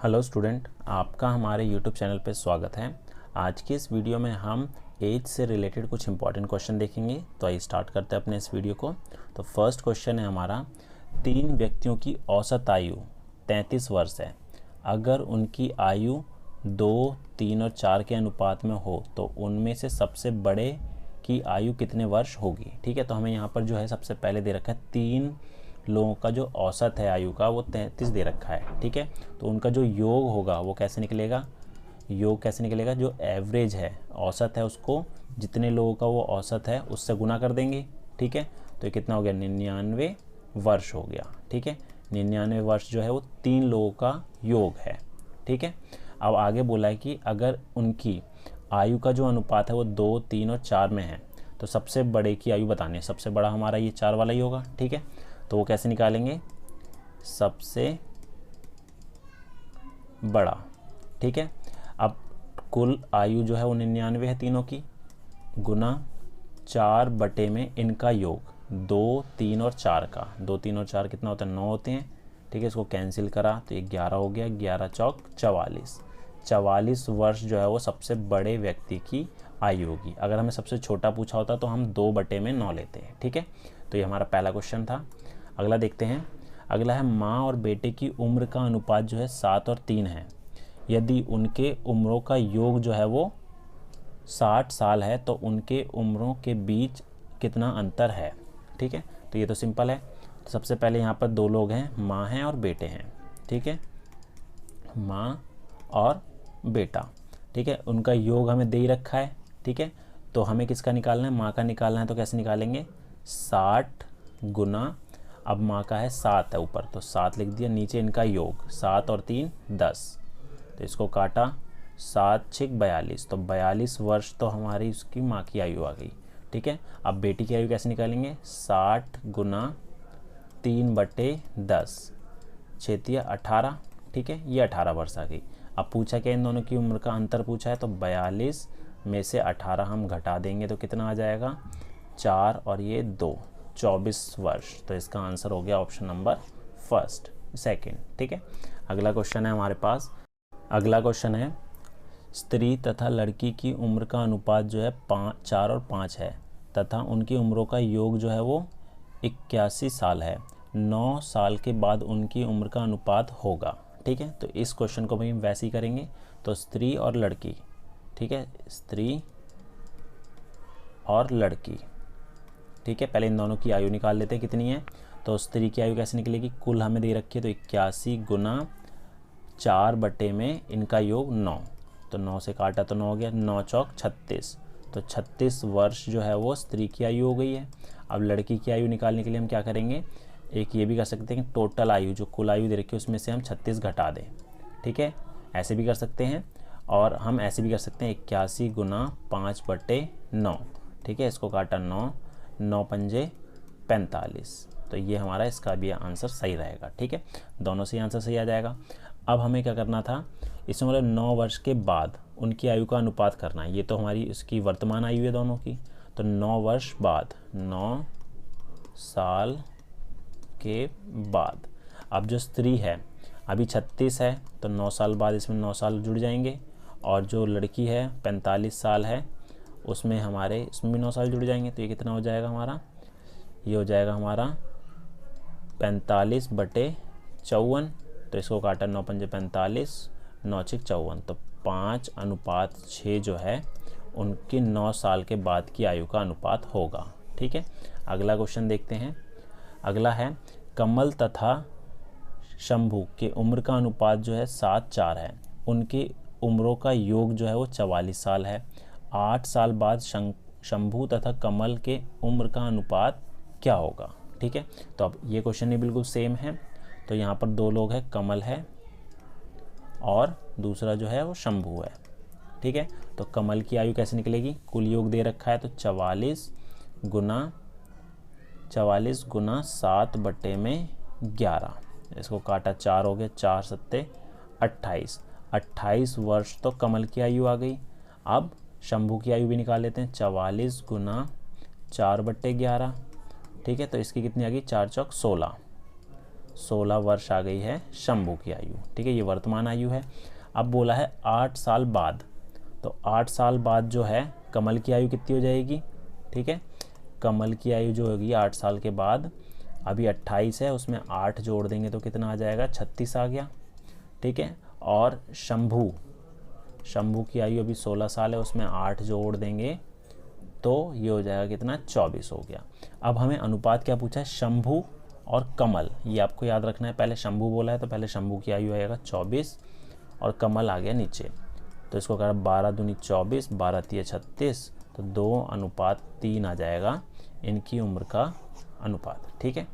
Hello student, आपका हमारे YouTube channel पर स्वागत है। आज की इस वीडियो में हम एज से रिलेटेड कुछ इंपॉर्टेंट क्वेश्चन देखेंगे। तो आइए स्टार्ट करते हैं अपने इस वीडियो को। तो फर्स्ट क्वेश्चन है हमारा, 3 व्यक्तियों की औसत आयु 33 वर्ष है। अगर उनकी आयु 2, 3 और 4 के अनुपात में हो तो उनमें से सबसे बड़े की आयु कितने वर्ष होगी। ठीक है, तो हमें यहाँ पर जो है सबसे पहले दे रखा है 3 लोगों का जो औसत है आयु का वो 33 दे रखा है। ठीक है, तो उनका जो योग होगा वो कैसे निकलेगा, योग कैसे निकलेगा, जो एवरेज है औसत है उसको जितने लोगों का वो औसत है उससे गुना कर देंगे। ठीक है, तो ये कितना हो गया, 99 वर्ष हो गया। ठीक है, 99 वर्ष जो है वो 3 लोगों का योग है। ठीक है, अब आगे बोला है कि अगर उनकी आयु का जो अनुपात है वो 2, 3 और 4 में है तो सबसे बड़े की आयु बतानी है। सबसे बड़ा हमारा ये 4 वाला ही होगा। ठीक है, तो वो कैसे निकालेंगे, सबसे बड़ा। ठीक है, अब कुल आयु जो है वो 99 है तीनों की, गुना 4 बटे में इनका योग 2, 3 और 4 का। 2, 3 और 4 कितना होता है, 9 होते हैं। ठीक है, इसको कैंसिल करा तो ये 11 हो गया, 11 चौक 44। 44 वर्ष जो है वो सबसे बड़े व्यक्ति की आयु होगी। अगर हमें सबसे छोटा पूछा होता तो हम 2 बटे में 9 लेते हैं। ठीक है, तो ये हमारा पहला क्वेश्चन था। अगला देखते हैं। अगला है, माँ और बेटे की उम्र का अनुपात जो है 7 और 3 है। यदि उनके उम्रों का योग जो है वो 60 साल है तो उनके उम्रों के बीच कितना अंतर है। ठीक है, तो ये तो सिंपल है। तो सबसे पहले यहाँ पर 2 लोग हैं, माँ हैं और बेटे हैं। ठीक है, माँ और बेटा। ठीक है, उनका योग हमें दे ही रखा है। ठीक है, तो हमें किसका निकालना है, माँ का निकालना है। तो कैसे निकालेंगे, 60 गुना, अब माँ का है 7 है ऊपर तो 7 लिख दिया, नीचे इनका योग 7 और 3 10, तो इसको काटा, 7 6 42, तो 42 वर्ष तो हमारी उसकी माँ की आयु आ गई। ठीक है, अब बेटी की आयु कैसे निकालेंगे, 60 गुना 3 बटे 10, 6 18। ठीक है, ये 18 वर्ष आ गई। अब पूछा क्या, इन दोनों की उम्र का अंतर पूछा है, तो 42 में से 18 हम घटा देंगे तो कितना आ जाएगा, 4 और ये 2, 24 वर्ष। तो इसका आंसर हो गया ऑप्शन नंबर सेकंड। ठीक है, अगला क्वेश्चन है हमारे पास। अगला क्वेश्चन है, स्त्री तथा लड़की की उम्र का अनुपात जो है 4 और 5 है तथा उनकी उम्रों का योग जो है वो 81 साल है। 9 साल के बाद उनकी उम्र का अनुपात होगा। ठीक है, तो इस क्वेश्चन को भी हम वैसे ही करेंगे। तो स्त्री और लड़की, ठीक है, स्त्री और लड़की। ठीक है, पहले इन दोनों की आयु निकाल लेते हैं कितनी है। तो स्त्री की आयु कैसे निकलेगी, कुल हमें दे रखी है तो 81 गुना 4 बटे में इनका योग 9, तो 9 से काटा तो 9 हो गया, 9 चौक 36, तो 36 वर्ष जो है वो स्त्री की आयु हो गई है। अब लड़की की आयु निकालने के लिए हम क्या करेंगे, एक ये भी कर सकते हैं कि टोटल आयु जो कुल आयु दे रखी है उसमें से हम 36 घटा दें। ठीक है, ऐसे भी कर सकते हैं और हम ऐसे भी कर सकते हैं 81 गुना 5 बटे 9। ठीक है, इसको काटा 9, 9 पंजे 45, तो ये हमारा इसका भी आंसर सही रहेगा। ठीक है, दोनों से आंसर सही आ जाएगा। अब हमें क्या करना था, इसमें मतलब 9 वर्ष के बाद उनकी आयु का अनुपात करना है। ये तो हमारी इसकी वर्तमान आयु है दोनों की, तो 9 वर्ष बाद, 9 साल के बाद। अब जो स्त्री है अभी 36 है तो 9 साल बाद इसमें 9 साल जुड़ जाएंगे, और जो लड़की है 45 साल है उसमें हमारे इसमें भी 9 साल जुड़ जाएंगे। तो ये कितना हो जाएगा हमारा, ये हो जाएगा हमारा 45 बटे 54, तो इसको काटा 9 पंजे 45, 9 6 54, तो 5:6 जो है उनकी 9 साल के बाद की आयु का अनुपात होगा। ठीक है, अगला क्वेश्चन देखते हैं। अगला है, कमल तथा शंभू के उम्र का अनुपात जो है 7:4 है। उनकी उम्रों का योग जो है वो 44 साल है। 8 साल बाद शंभू तथा कमल के उम्र का अनुपात क्या होगा। ठीक है, तो अब ये क्वेश्चन भी बिल्कुल सेम है। तो यहाँ पर 2 लोग हैं, कमल है और दूसरा जो है वो शंभू है। ठीक है, तो कमल की आयु कैसे निकलेगी, कुल योग दे रखा है तो 44 गुना 7 बटे में 11, इसको काटा 4 हो गया, 4 7 28, 28 वर्ष तो कमल की आयु आ गई। अब शंभू की आयु भी निकाल लेते हैं, 44 गुना 4 बटे 11। ठीक है, तो इसकी कितनी आ गई, 4 चौक 16, 16 वर्ष आ गई है शंभू की आयु, ठीक है, ये वर्तमान आयु है। अब बोला है 8 साल बाद, तो 8 साल बाद जो है कमल की आयु कितनी हो जाएगी, ठीक है, कमल की आयु जो होगी 8 साल के बाद, अभी 28 है, उसमें 8 जोड़ देंगे तो कितना आ जाएगा, 36 आ गया, ठीक है। और शंभू की आयु अभी 16 साल है, उसमें 8 जोड़ देंगे तो ये हो जाएगा कितना, 24 हो गया। अब हमें अनुपात क्या पूछा है, शंभू और कमल, ये आपको याद रखना है। पहले शंभू बोला है तो पहले शंभू की आयु आएगा 24 और कमल आ गया नीचे, तो इसको करा 12 दूनी 24, 12 तिया 36, तो 2:3 आ जाएगा इनकी उम्र का अनुपात, ठीक है।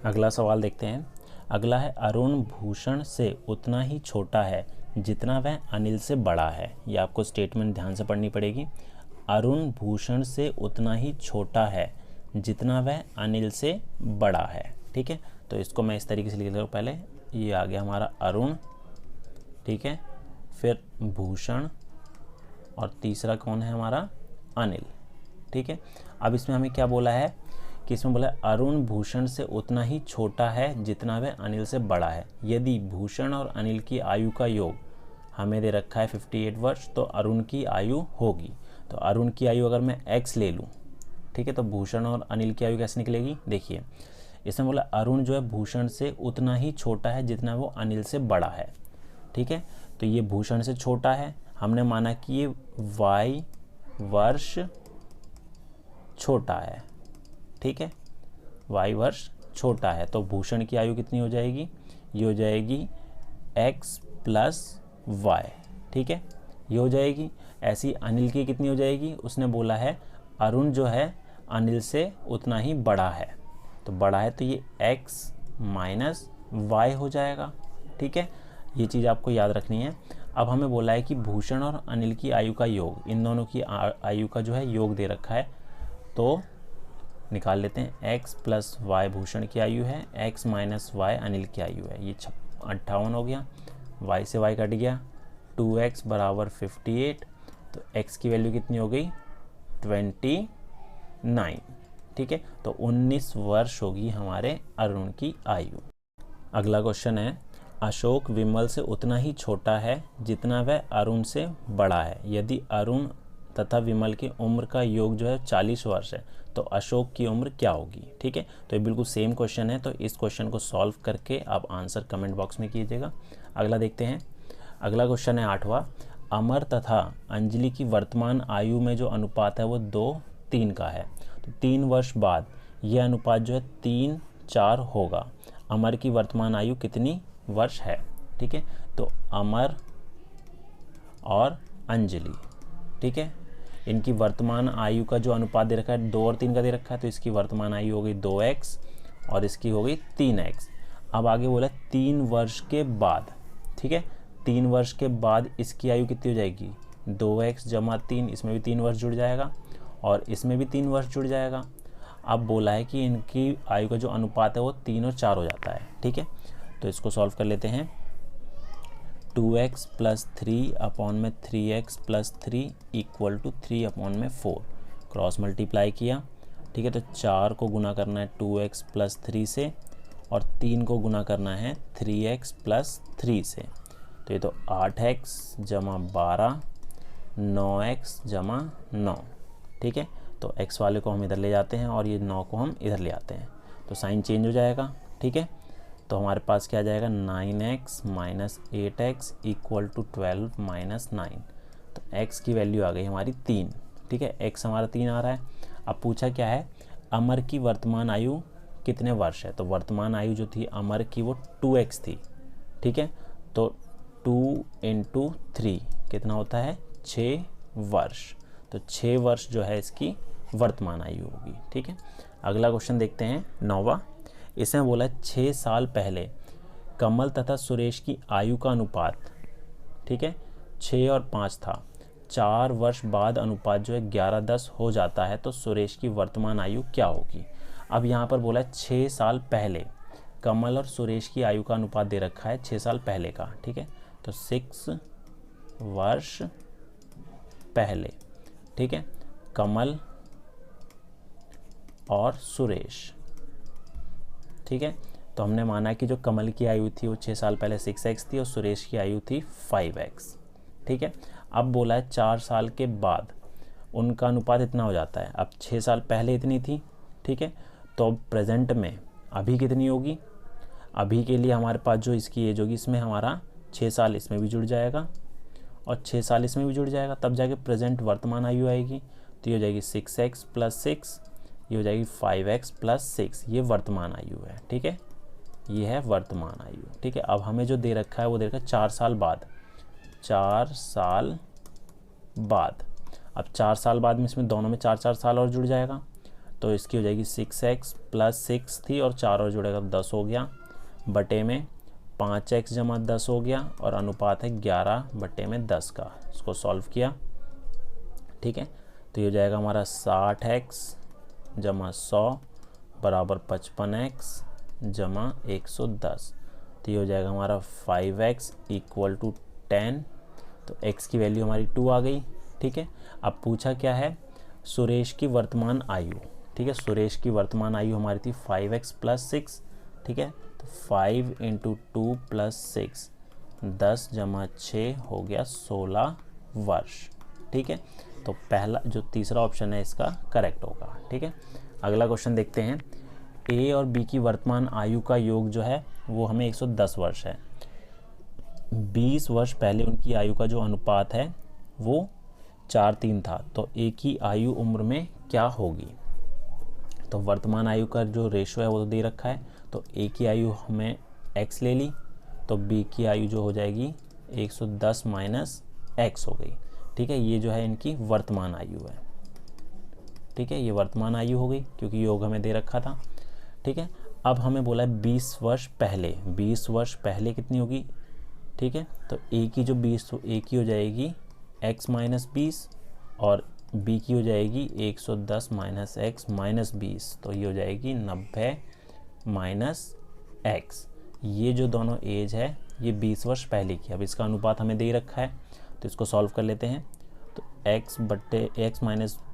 अगला सवाल देखते हैं। अगला है अरुण भूषण से उतना ही छोटा है जितना वह अनिल से बड़ा है। ये आपको स्टेटमेंट ध्यान से पढ़नी पड़ेगी। अरुण भूषण से उतना ही छोटा है जितना वह अनिल से बड़ा है, ठीक है। तो इसको मैं इस तरीके से लिख लेता हूँ। पहले ये आ गया हमारा अरुण, ठीक है, फिर भूषण और तीसरा कौन है हमारा, अनिल, ठीक है। अब इसमें हमें क्या बोला है कि इसमें बोला है अरुण भूषण से उतना ही छोटा है जितना वह अनिल से बड़ा है। यदि भूषण और अनिल की आयु का योग हमें दे रखा है 58 वर्ष, तो अरुण की आयु होगी, तो अरुण की आयु अगर मैं x ले लूँ, ठीक है, तो भूषण और अनिल की आयु कैसे निकलेगी, देखिए इसमें बोला अरुण जो है भूषण से उतना ही छोटा है जितना वो अनिल से बड़ा है, ठीक है। तो ये भूषण से छोटा है, हमने माना कि ये y वर्ष छोटा है, ठीक है, y वर्ष छोटा है, तो भूषण की आयु कितनी हो जाएगी, ये हो जाएगी x प्लस y, ठीक है, ये हो जाएगी। ऐसी अनिल की कितनी हो जाएगी, उसने बोला है अरुण जो है अनिल से उतना ही बड़ा है, तो बड़ा है तो ये x माइनस y हो जाएगा, ठीक है, ये चीज़ आपको याद रखनी है। अब हमें बोला है कि भूषण और अनिल की आयु का योग, इन दोनों की आयु का जो है योग दे रखा है, तो निकाल लेते हैं। x प्लस वाई भूषण की आयु है, x माइनस वाई अनिल की आयु है, ये 58 हो गया, y से y कट गया, 2x बराबर 58, तो x की वैल्यू कितनी हो गई, 29, ठीक है, तो 19 वर्ष होगी हमारे अरुण की आयु। अगला क्वेश्चन है अशोक विमल से उतना ही छोटा है जितना वह अरुण से बड़ा है। यदि अरुण तथा विमल की उम्र का योग जो है 40 वर्ष है, तो अशोक की उम्र क्या होगी, ठीक है। तो ये बिल्कुल सेम क्वेश्चन है, तो इस क्वेश्चन को सॉल्व करके आप आंसर कमेंट बॉक्स में कीजिएगा। अगला देखते हैं। अगला क्वेश्चन है 8वां। अमर तथा अंजलि की वर्तमान आयु में जो अनुपात है वो 2:3 का है, तो 3 वर्ष बाद यह अनुपात जो है 3:4 होगा। अमर की वर्तमान आयु कितनी वर्ष है, ठीक है, तो अमर और अंजलि, ठीक है, इनकी वर्तमान आयु का जो अनुपात दे रखा है 2 और 3 का दे रखा है, तो इसकी वर्तमान आयु हो गई 2x और इसकी हो गई 3x। अब आगे बोला 3 वर्ष के बाद, ठीक है, 3 वर्ष के बाद इसकी आयु कितनी हो जाएगी, 2x जमा 3, इसमें भी 3 वर्ष जुड़ जाएगा और इसमें भी 3 वर्ष जुड़ जाएगा। अब बोला है कि इनकी आयु का जो अनुपात है वो 3 और 4 हो जाता है, ठीक है, तो इसको सॉल्व कर लेते हैं। 2x प्लस 3 अपॉन में 3x plus 3 equal to 3 upon में 4, क्रॉस मल्टीप्लाई किया, ठीक है, तो 4 को गुना करना है 2x प्लस 3 से और 3 को गुना करना है 3x प्लस 3 से, तो ये तो 8x जमा 12, 9x जमा 9, ठीक है, तो x वाले को हम इधर ले जाते हैं और ये 9 को हम इधर ले आते हैं, तो साइन चेंज हो जाएगा, ठीक है, तो हमारे पास क्या आ जाएगा 9x minus 8x equal to 12 minus 9, तो x की वैल्यू आ गई हमारी 3, ठीक है, x हमारा 3 आ रहा है। अब पूछा क्या है अमर की वर्तमान आयु कितने वर्ष है, तो वर्तमान आयु जो थी अमर की वो 2x थी, ठीक है, तो 2 × 3 कितना होता है 6 वर्ष, तो 6 वर्ष जो है इसकी वर्तमान आयु होगी, ठीक है। अगला क्वेश्चन देखते हैं 9वां। इसमें बोला 6 साल पहले कमल तथा सुरेश की आयु का अनुपात, ठीक है, 6 और 5 था, 4 वर्ष बाद अनुपात जो है 11:10 हो जाता है, तो सुरेश की वर्तमान आयु क्या होगी। अब यहाँ पर बोला 6 साल पहले कमल और सुरेश की आयु का अनुपात दे रखा है 6 साल पहले का, ठीक है, तो 6 वर्ष पहले, ठीक है, कमल और सुरेश, ठीक है, तो हमने माना कि जो कमल की आयु थी वो 6 साल पहले 6x थी और सुरेश की आयु थी 5x। ठीक है, अब बोला है 4 साल के बाद उनका अनुपात इतना हो जाता है। अब 6 साल पहले इतनी थी, ठीक है, तो अब प्रेजेंट में अभी कितनी होगी। अभी के लिए हमारे पास जो इसकी एज होगी, इसमें हमारा 6 साल इसमें भी जुड़ जाएगा और 6 साल इसमें भी जुड़ जाएगा, तब जाके प्रेजेंट वर्तमान आयु आएगी। तो ये हो जाएगी 6x + 6, ये हो जाएगी 5x + 6, ये वर्तमान आयु है। ठीक है, ये है वर्तमान आयु। ठीक है, अब हमें जो दे रखा है वो दे रखा है 4 साल बाद, 4 साल बाद। अब 4 साल बाद में इसमें दोनों में 4 साल और जुड़ जाएगा, तो इसकी हो जाएगी 6x + 6 थी और 4 और जुड़ेगा 10 हो गया, बटे में 5x + 10 हो गया और अनुपात है 11/10 का। इसको सॉल्व किया, ठीक है, तो ये हो जाएगा हमारा 60x + 100 = 55x + 110। तो ये हो जाएगा हमारा 5x = 10। तो x की वैल्यू हमारी 2 आ गई। ठीक है, अब पूछा क्या है, सुरेश की वर्तमान आयु। ठीक है, सुरेश की वर्तमान आयु हमारी थी 5x + 6। ठीक है, तो 5 × 2 + 6, 10 + 6 हो गया 16 वर्ष। ठीक है, तो पहला जो तीसरा ऑप्शन है इसका करेक्ट होगा। ठीक है, अगला क्वेश्चन देखते हैं। ए और बी की वर्तमान आयु का योग जो है वो हमें 110 वर्ष है। 20 वर्ष पहले उनकी आयु का जो अनुपात है वो 4:3 था, तो ए की आयु उम्र में क्या होगी। तो वर्तमान आयु का जो रेशो है वो तो दे रखा है, तो ए की आयु हमें x ले ली, तो बी की आयु जो हो जाएगी 110 - x हो गई। ठीक है, ये जो है इनकी वर्तमान आयु है। ठीक है, ये वर्तमान आयु हो गई क्योंकि योग हमें दे रखा था। ठीक है, अब हमें बोला है 20 वर्ष पहले, 20 वर्ष पहले कितनी होगी। ठीक है, तो ए की जो 20, तो ए की हो जाएगी x - 20 और बी की हो जाएगी 110 - x - 20, तो ये हो जाएगी 90 - x। ये जो दोनों एज है ये 20 वर्ष पहले की। अब इसका अनुपात हमें दे रखा है, तो इसको सॉल्व कर लेते हैं। तो x -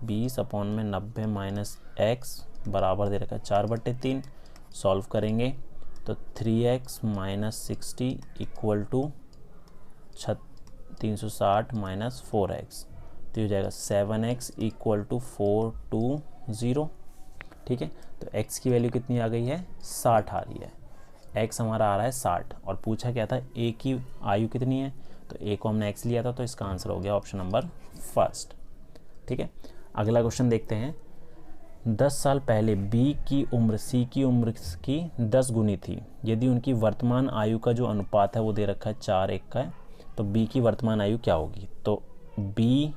20 अपॉन में 90 - x बराबर दे रखा है 4/3। सॉल्व करेंगे तो 3x - 60 = 360 - 4x, तो ये हो जाएगा 7x = 420। ठीक है, तो x की वैल्यू कितनी आ गई है, 60 आ रही है। x हमारा आ रहा है 60 और पूछा क्या था a की आयु कितनी है, तो a को हमने x लिया था, तो इसका आंसर हो गया ऑप्शन नंबर फर्स्ट। ठीक है, अगला क्वेश्चन देखते हैं। 10 साल पहले b की उम्र c की उम्र की 10 गुनी थी। यदि उनकी वर्तमान आयु का जो अनुपात है वो दे रखा है 4:1 का है, तो b की वर्तमान आयु क्या होगी। तो b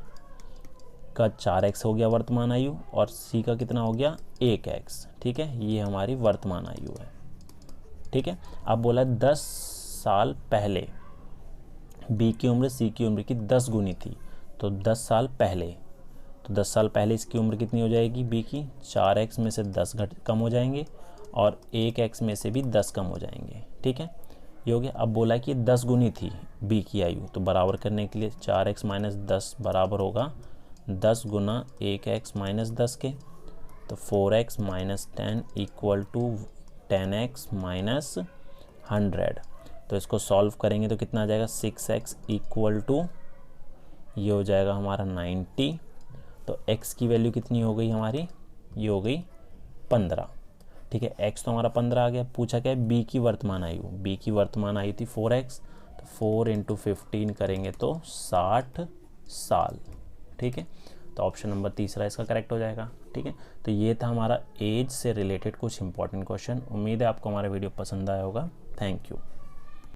का 4x हो गया वर्तमान आयु और c का कितना हो गया 1x। ठीक है, ये हमारी वर्तमान आयु है। ठीक है, अब बोला 10 साल पहले b की उम्र c की उम्र की 10 गुनी थी, तो 10 साल पहले, तो 10 साल पहले इसकी उम्र कितनी हो जाएगी b की, 4x में से 10 कम हो जाएंगे और 1x में से भी 10 कम हो जाएंगे। ठीक है, ये हो गया। अब बोला कि 10 गुनी थी b की आयु, तो बराबर करने के लिए 4x - 10 बराबर होगा 10 गुना 1x - 10 के, तो 4x - 10 = 10x - 100। तो इसको सॉल्व करेंगे तो कितना आ जाएगा 6x = ये हो जाएगा हमारा 90। तो x की वैल्यू कितनी हो गई हमारी, ये हो गई 15। ठीक है, x तो हमारा 15 आ गया। पूछा क्या है b की वर्तमान आयु, b की वर्तमान आयु थी 4x, तो 4 × 15 करेंगे तो 60 साल। ठीक है, तो ऑप्शन नंबर तीसरा इसका करेक्ट हो जाएगा। ठीक है, तो ये था हमारा एज से रिलेटेड कुछ इंपॉर्टेंट क्वेश्चन। उम्मीद है आपको हमारा वीडियो पसंद आया होगा। Thank you.